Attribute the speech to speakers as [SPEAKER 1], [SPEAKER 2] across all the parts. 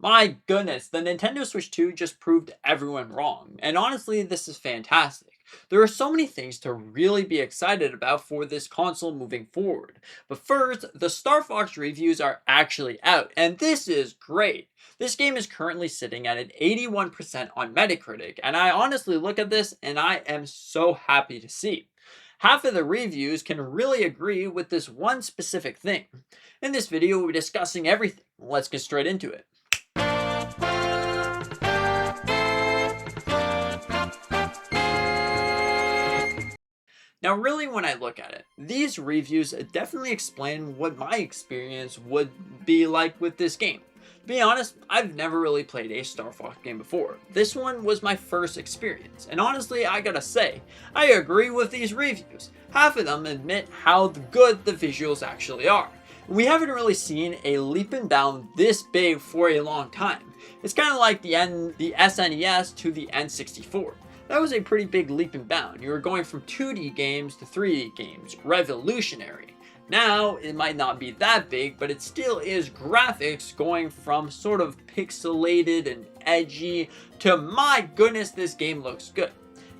[SPEAKER 1] My goodness, the Nintendo Switch 2 just proved everyone wrong, and honestly, this is fantastic. There are so many things to really be excited about for this console moving forward. But first, the Star Fox reviews are actually out, and this is great. This game is currently sitting at an 81% on Metacritic, and I honestly look at this and I am so happy to see. Half of the reviews can really agree with this one specific thing. In this video, we'll be discussing everything. Let's get straight into it. Now, really, when I look at it, these reviews definitely explain what my experience would be like with this game. To be honest, I've never really played a Star Fox game before. This one was my first experience, and honestly, I gotta say, I agree with these reviews. Half of them admit how good the visuals actually are. We haven't really seen a leap and bound this big for a long time. It's kind of like the SNES to the N64. That was a pretty big leap and bound. You were going from 2D games to 3D games. Revolutionary. Now, it might not be that big, but it still is graphics going from sort of pixelated and edgy to, my goodness, this game looks good.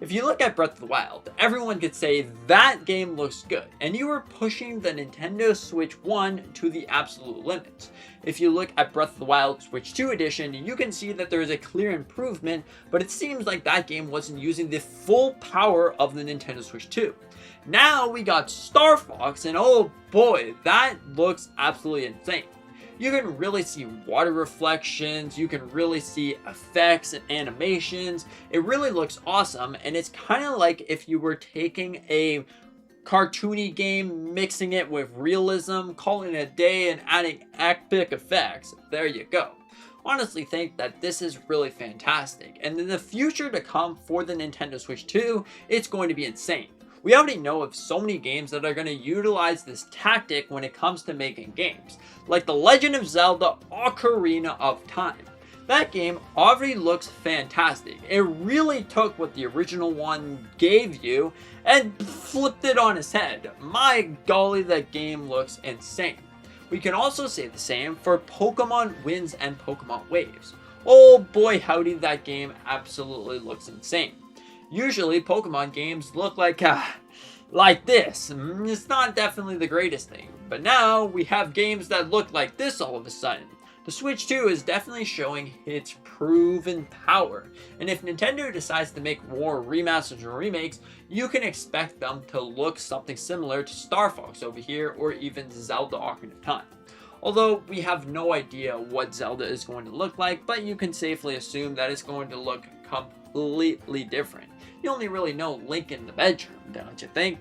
[SPEAKER 1] If you look at Breath of the Wild, everyone could say that game looks good, and you were pushing the Nintendo Switch 1 to the absolute limits. If you look at Breath of the Wild Switch 2 edition, you can see that there is a clear improvement, but it seems like that game wasn't using the full power of the Nintendo Switch 2. Now we got Star Fox, and oh boy, that looks absolutely insane. You can really see water reflections, you can really see effects and animations. It really looks awesome, and it's kind of like if you were taking a cartoony game, mixing it with realism, calling it a day, and adding epic effects. There you go. Honestly think that this is really fantastic, and in the future to come for the Nintendo Switch 2, it's going to be insane. We already know of so many games that are going to utilize this tactic when it comes to making games, like the Legend of Zelda Ocarina of Time. That game already looks fantastic. It really took what the original one gave you and flipped it on its head. My golly, that game looks insane. We can also say the same for Pokémon Winds and Pokémon Waves. Oh boy howdy, that game absolutely looks insane. Usually, Pokemon games look like this. It's not definitely the greatest thing. But now, we have games that look like this all of a sudden. The Switch 2 is definitely showing its proven power. And if Nintendo decides to make more remasters or remakes, you can expect them to look something similar to Star Fox over here, or even Zelda Ocarina of Time. Although, we have no idea what Zelda is going to look like, but you can safely assume that it's going to look completely different. You only really know Link in the bedroom, don't you think?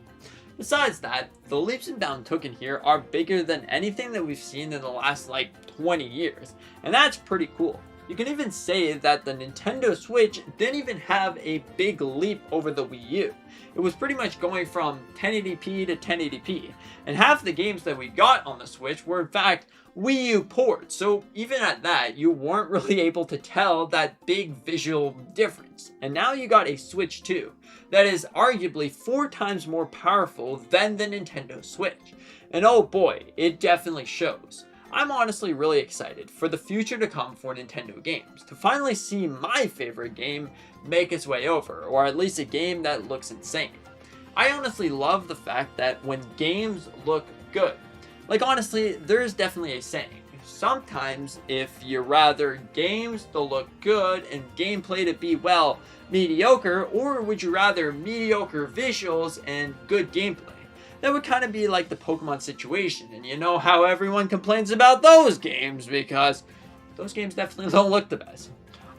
[SPEAKER 1] Besides that, the leaps and bounds taken here are bigger than anything that we've seen in the last 20 years, and that's pretty cool. You can even say that the Nintendo Switch didn't even have a big leap over the Wii U. It was pretty much going from 1080p to 1080p, and half the games that we got on the Switch were in fact Wii U ports, so even at that, you weren't really able to tell that big visual difference. And now you got a Switch 2 that is arguably 4 times more powerful than the Nintendo Switch. And oh boy, it definitely shows. I'm honestly really excited for the future to come for Nintendo games, to finally see my favorite game make its way over, or at least a game that looks insane. I honestly love the fact that when games look good, honestly, there's definitely a saying. Sometimes, if you rather games to look good and gameplay to be, well, mediocre, or would you rather mediocre visuals and good gameplay? That would kind of be like the Pokemon situation, and you know how everyone complains about those games, because those games definitely don't look the best.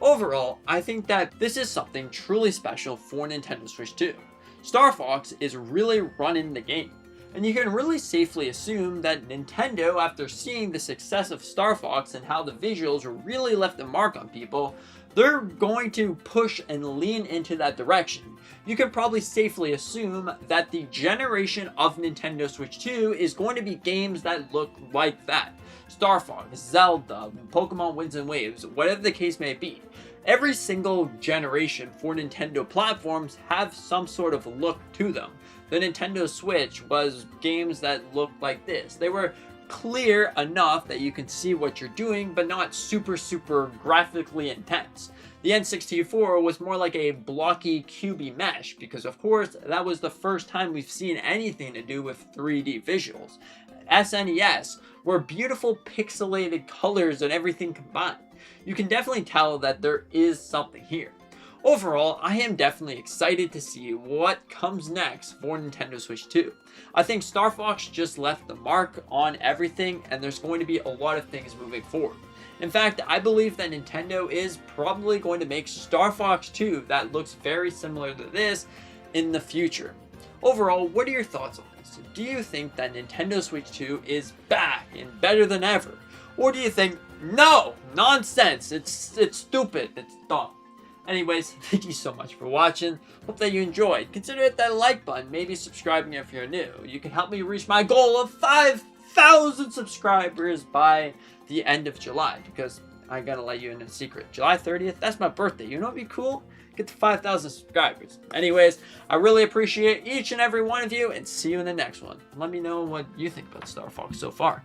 [SPEAKER 1] Overall, I think that this is something truly special for Nintendo Switch 2. Star Fox is really running the game. And you can really safely assume that Nintendo, after seeing the success of Star Fox and how the visuals really left a mark on people, they're going to push and lean into that direction. You can probably safely assume that the generation of Nintendo Switch 2 is going to be games that look like that. Star Fox, Zelda, Pokemon Winds and Waves, whatever the case may be. Every single generation for Nintendo platforms have some sort of look to them. The Nintendo Switch was games that looked like this. They were clear enough that you can see what you're doing, but not super graphically intense. The N64 was more like a blocky QB mesh, because of course that was the first time we've seen anything to do with 3D visuals. SNES were beautiful pixelated colors and everything combined. You can definitely tell that there is something here. Overall, I am definitely excited to see what comes next for Nintendo Switch 2. I think Star Fox just left the mark on everything, and there's going to be a lot of things moving forward. In fact, I believe that Nintendo is probably going to make Star Fox 2 that looks very similar to this in the future. Overall, what are your thoughts on this? Do you think that Nintendo Switch 2 is back and better than ever? Or do you think, no, nonsense, it's stupid, it's dumb? Anyways, thank you so much for watching. Hope that you enjoyed. Consider it that like button, maybe subscribing if you're new. You can help me reach my goal of 5,000 subscribers by the end of July, because I gotta let you in a secret. July 30th, that's my birthday. You know what'd be cool? Get to 5,000 subscribers. Anyways, I really appreciate each and every one of you, and see you in the next one. Let me know what you think about Star Fox so far.